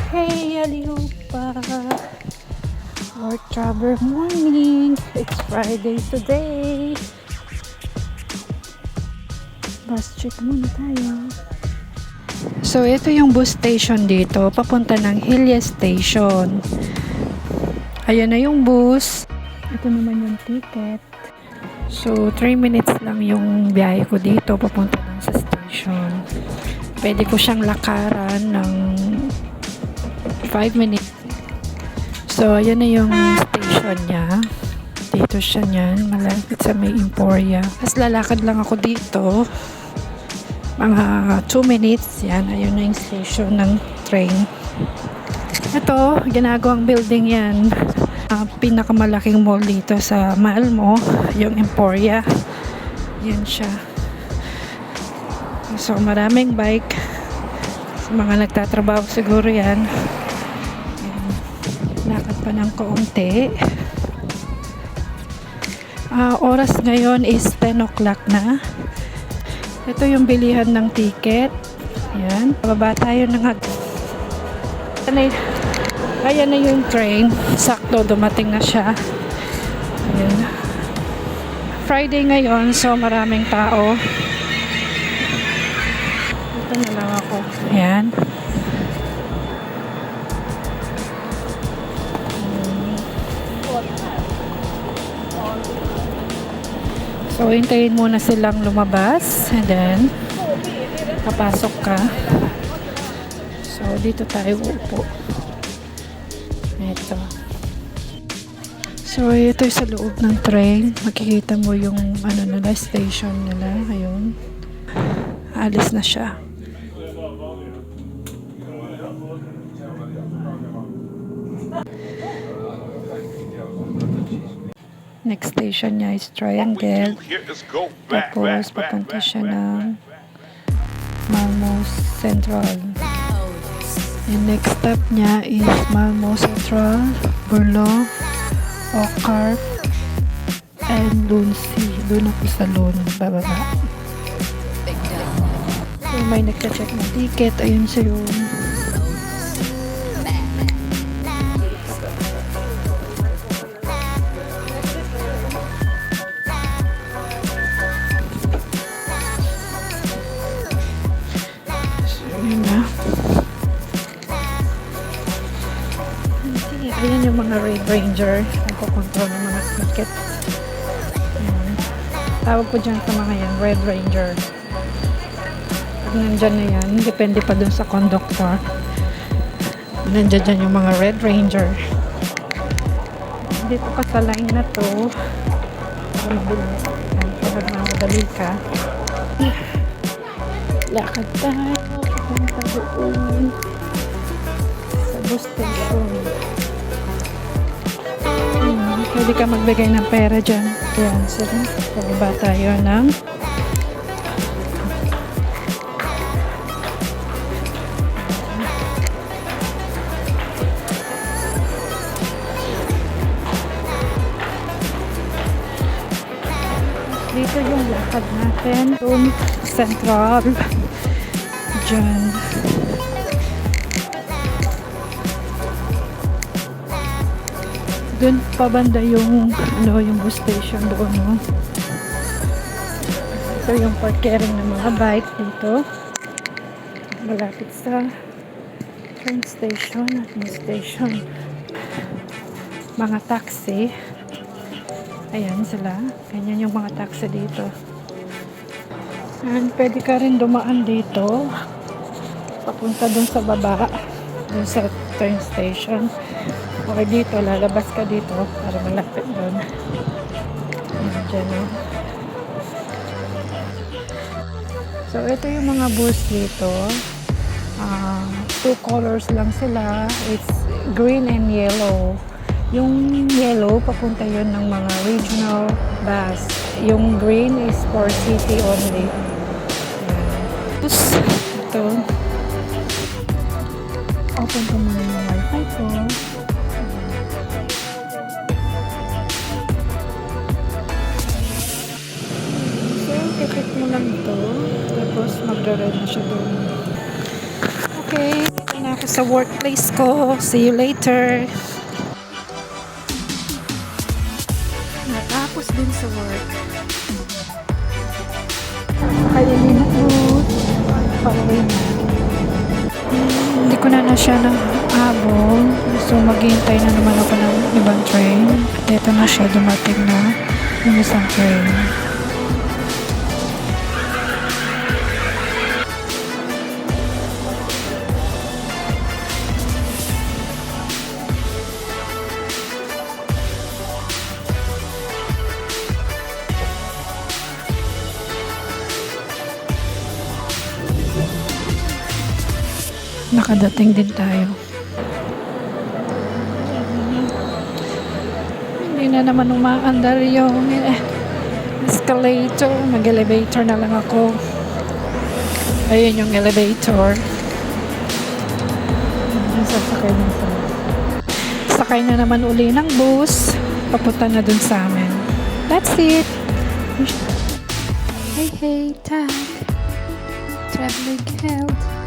Hey, Alihupa! Work travel morning! It's Friday today! Bus trip muna tayo. So, ito yung bus station dito. Papunta ng Hilya Station. Ayan na yung bus. Ito naman yung ticket. So, 3 minutes lang yung biyahe ko dito. Papunta lang sa station. Pwede ko siyang lakaran ng 5 minutes. So, ayan na yung station niya. Dito siya niyan. Malapit sa may Emporia. Tapos lalakad lang ako dito. Mga 2 minutes. Yan. Ayun na yung station ng train. Ito, ginagawang building yan. Pinakamalaking mall dito sa Malmo. Yung Emporia. Yan siya. So, maraming bike. Sa mga nagtatrabaho siguro yan. Lakad pa ng kaunti. Oras ngayon is 10 o'clock na. Ito yung bilihan ng ticket. Ayan. Bababa tayo ng ayan na yung train. Sakto, dumating na siya. Ayan. Friday ngayon, so maraming tao. Ito na lang ako. Ayan. So, hintayin muna silang lumabas and then papasok ka. So, dito tayo upo. Ito. So, ito sa loob ng train. Makikita mo yung ano nila, station nila. Ayun. Alis na siya. Next station niya is Triangle. Tapos papunta siya ng Malmo Central. And next stop niya is Malmo Central, Burlo, Ocar, and Lunsi. Doon ako sa Lun, bababa. So may nagka-check ng ticket. Ayun siya yun. Ayan yung mga Red Ranger. Nagko-control ng mga ticket. Ayan. Tawag ko dyan sa mga yan, Red Ranger. Pag nandyan na yan, depende pa dun sa conductor. Nandyan dyan yung mga Red Ranger. Dito ka sa line na to. Mabilis. Pag nagmamadali ka. Lakad tayo. Punta doon. Sa bus station. Pwede ka magbigay ng pera dyan. Ayan, sila. Pababa tayo ng dito yung lakad natin. Doon, Central. Dyan. Doon pabanda yung yung bus station doon, no? Ito yung parkering ng mga bike dito. Malapit sa train station at bus station. Mga taxi. Ayan sila. Ganyan yung mga taxi dito. And pwede ka rin dumaan dito. Papunta doon sa baba. Doon sa train station. Okay, dito, lalabas ka dito para malapit doon. Diyan, no? So, ito yung mga bus dito. 2 colors lang sila. It's green and yellow. Yung yellow, papunta yun ng mga regional bus. Yung green is for city only. Tapos, ito. Open ko muna yung wifi ko. Ticket mo lang ito. Tapos magre-red na siya doon. Okay, ito na ako sa workplace ko. See you later. Natapos din sa work. Kaya din ako. Pauwi na. Hindi ko na siya habol. So maghihintay na naman ako ng ibang train. At ito na siya, dumating na yung isang train. Nakadating din tayo. Hindi na naman umaandar yung escalator. Mag-elevator na lang ako. Ayun yung elevator. Sasakay na sa. Sakay na naman uli ng bus. Papunta na dun sa amin. That's it. Hey, hey, tag. Traveling health.